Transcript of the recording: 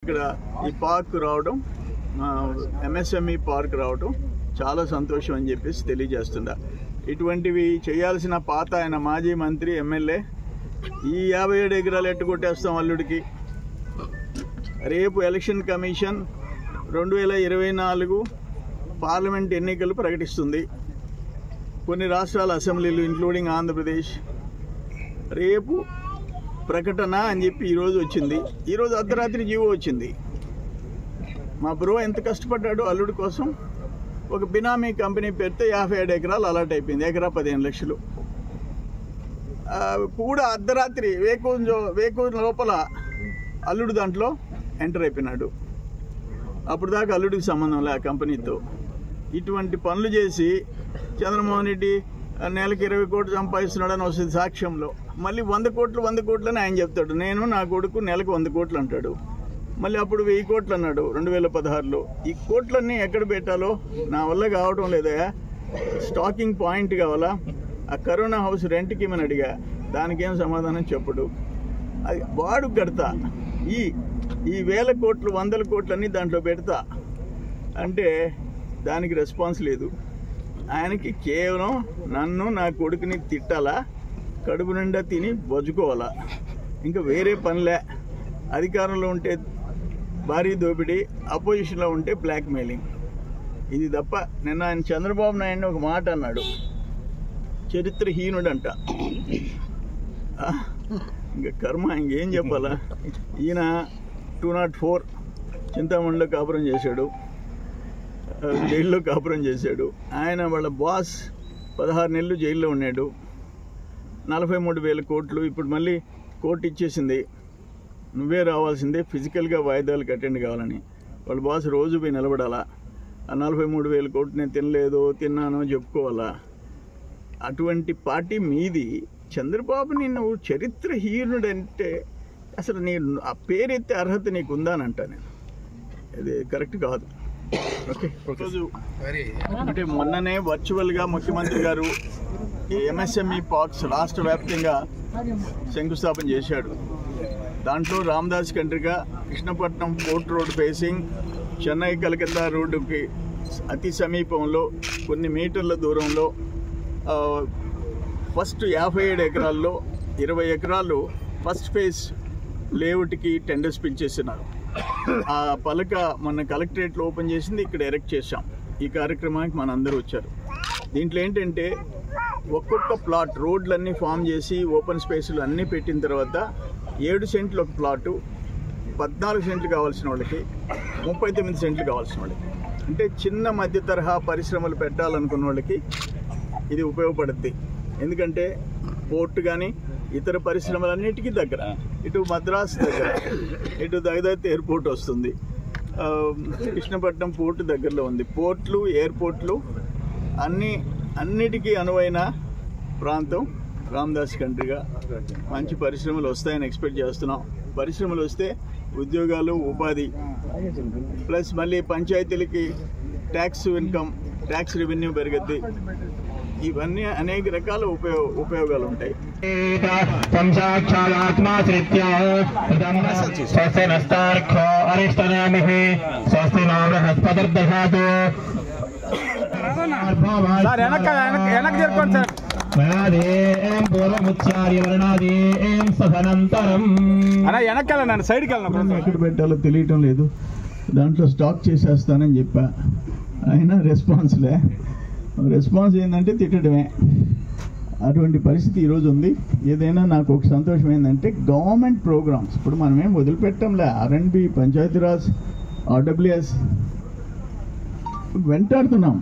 ఇక్కడ ఈ పార్క్ రావడం, MSME పార్క్ రావడం చాలా సంతోషం అని చెప్పేసి తెలియజేస్తుందా. ఇటువంటివి చేయాల్సిన పాత ఆయన మాజీ మంత్రి ఎమ్మెల్యే ఈ 57 ఎకరాలు ఎట్టుకొట్టేస్తాం అల్లుడికి. రేపు ఎలక్షన్ కమిషన్ 2024 పార్లమెంట్ ఎన్నికలు ప్రకటిస్తుంది. కొన్ని రాష్ట్రాల అసెంబ్లీలు ఇంక్లూడింగ్ ఆంధ్రప్రదేశ్ రేపు ప్రకటన అని చెప్పి ఈరోజు వచ్చింది. ఈరోజు అర్ధరాత్రి జీవో వచ్చింది. మా బ్రో ఎంత కష్టపడ్డాడు అల్లుడి కోసం. ఒక బినామీ కంపెనీ పెడితే 57 ఎకరాలు అలాట్ అయిపోయింది. ఎకరా 15 లక్షలు కూడా అర్ధరాత్రి వేకు లోపల అల్లుడు దాంట్లో ఎంటర్ అయిపోయినాడు. అప్పుడు దాకా అల్లుడికి సంబంధం లే ఆ కంపెనీతో. ఇటువంటి పనులు చేసి చంద్రమోహన్ రెడ్డి నెలకి 20 కోట్లు సంపాదిస్తున్నాడని వస్తుంది సాక్ష్యంలో. మళ్ళీ 100 కోట్లు అని ఆయన చెప్తాడు. నేను నా కొడుకు నెలకు 100 కోట్లు అంటాడు. మళ్ళీ అప్పుడు 1000 కోట్లు అన్నాడు 2016లో. ఈ కోట్లన్నీ ఎక్కడ పెట్టాలో నా వల్ల కావడం లేదా. స్టాకింగ్ పాయింట్ కావాలా. ఆ కరోనా హౌస్ రెంట్కి ఇమని అడిగా, దానికేం సమాధానం చెప్పడు. అది వాడు కడతా ఈ 1000 కోట్లు 100 కోట్లన్నీ దాంట్లో పెడతా అంటే దానికి రెస్పాన్స్ లేదు. ఆయనకి కేవలం నన్ను నా కొడుకుని తిట్టాలా, కడుపు నిండా తిని బజ్జుకోవాలా, ఇంకా వేరే పనిలే. అధికారంలో ఉంటే భారీ దోపిడీ, అపోజిషన్లో ఉంటే బ్లాక్మెయిలింగ్. ఇది తప్ప నిన్న ఆయన చంద్రబాబు నాయుడు ఒక మాట అన్నాడు, చరిత్రహీనుడంట. ఇంకా కర్మ ఇంకేం చెప్పాలా. ఈయన 204 చింతామణిలో కాపురం చేశాడు, జైల్లో కాపురం చేశాడు. ఆయన వాళ్ళ బాస్ 16 నెలలు జైల్లో ఉన్నాడు. 43,000 కోట్లు ఇప్పుడు మళ్ళీ కోర్టు ఇచ్చేసింది, నువ్వే రావాల్సిందే, ఫిజికల్గా వాయిదాలకు అటెండ్ కావాలని. వాళ్ళ బాస్ రోజు పోయి నిలబడాలా. ఆ 43,000 కోట్లు నేను తిన్నానో చెప్పుకోవాలా. అటువంటి పార్టీ మీది. చంద్రబాబుని నువ్వు చరిత్రహీనుడంటే అసలు నీ ఆ పేరెత్తే అర్హత నీకు ఉందానంట నేను. ఇది కరెక్ట్ కాదు. ఓకే, రోజు అంటే మొన్ననే వర్చువల్గా ముఖ్యమంత్రి గారు ఈ MSME పార్క్స్ రాష్ట్ర వ్యాప్తంగా శంకుస్థాపన చేశాడు. దాంట్లో రామదాస్ కంట్రిగా Krishnapatnam port road facing Chennai Calcutta రోడ్డుకి అతి సమీపంలో కొన్ని మీటర్ల దూరంలో ఫస్ట్ 57 ఎకరాల్లో 20 ఎకరాలు ఫస్ట్ ఫేజ్ లేఅవుట్కి టెండర్స్ పిలిచేస్తున్నారు. ఆ పలక మొన్న కలెక్టరేట్లో ఓపెన్ చేసింది, ఇక్కడ ఎరెక్ట్ చేశాం. ఈ కార్యక్రమానికి మనందరూ వచ్చారు. దీంట్లో ఏంటంటే ఒక్కొక్క ప్లాట్ రోడ్లన్నీ ఫామ్ చేసి ఓపెన్ స్పేస్లు అన్నీ పెట్టిన తర్వాత 7 సెంట్లు ఒక ప్లాటు, 14 సెంట్లు కావాల్సిన వాళ్ళకి, 39 సెంట్లు కావాల్సిన వాళ్ళకి, అంటే చిన్న మధ్య తరహా పరిశ్రమలు పెట్టాలనుకున్న వాళ్ళకి ఇది ఉపయోగపడుద్ది. ఎందుకంటే పోర్టు కానీ ఇతర పరిశ్రమలన్నిటికీ దగ్గర, ఇటు మద్రాసు దగ్గర, ఇటు దగదత్ ఎయిర్పోర్ట్ వస్తుంది, కృష్ణపట్నం పోర్టు దగ్గరలో ఉంది. పోర్ట్లు ఎయిర్పోర్ట్లు అన్నిటికీ అనువైన ప్రాంతం రామదాస్ కంట్రీగా. మంచి పరిశ్రమలు వస్తాయని ఎక్స్పెక్ట్ చేస్తున్నాం. పరిశ్రమలు వస్తే ఉద్యోగాలు, ఉపాధి, ప్లస్ మళ్ళీ పంచాయతీలకి ట్యాక్స్ ఇన్కమ్, ట్యాక్స్ రెవెన్యూ పెరుగుద్ది. ఇవన్నీ అనేక రకాల ఉపయోగాలు ఉంటాయి. ఎక్కడ పెట్టాలో తెలియటం లేదు. దాంట్లో స్టాక్ చేసేస్తానని చెప్పా. అయినా రెస్పాన్స్ ఏంటంటే తిట్టడమే. అటువంటి పరిస్థితి ఈరోజు ఉంది. ఏదైనా నాకు ఒక సంతోషం ఏంటంటే గవర్నమెంట్ ప్రోగ్రామ్స్ ఇప్పుడు మనమేం వదిలిపెట్టంలే. R&B, Panchayati Raj, RWS వెంటాడుతున్నాం.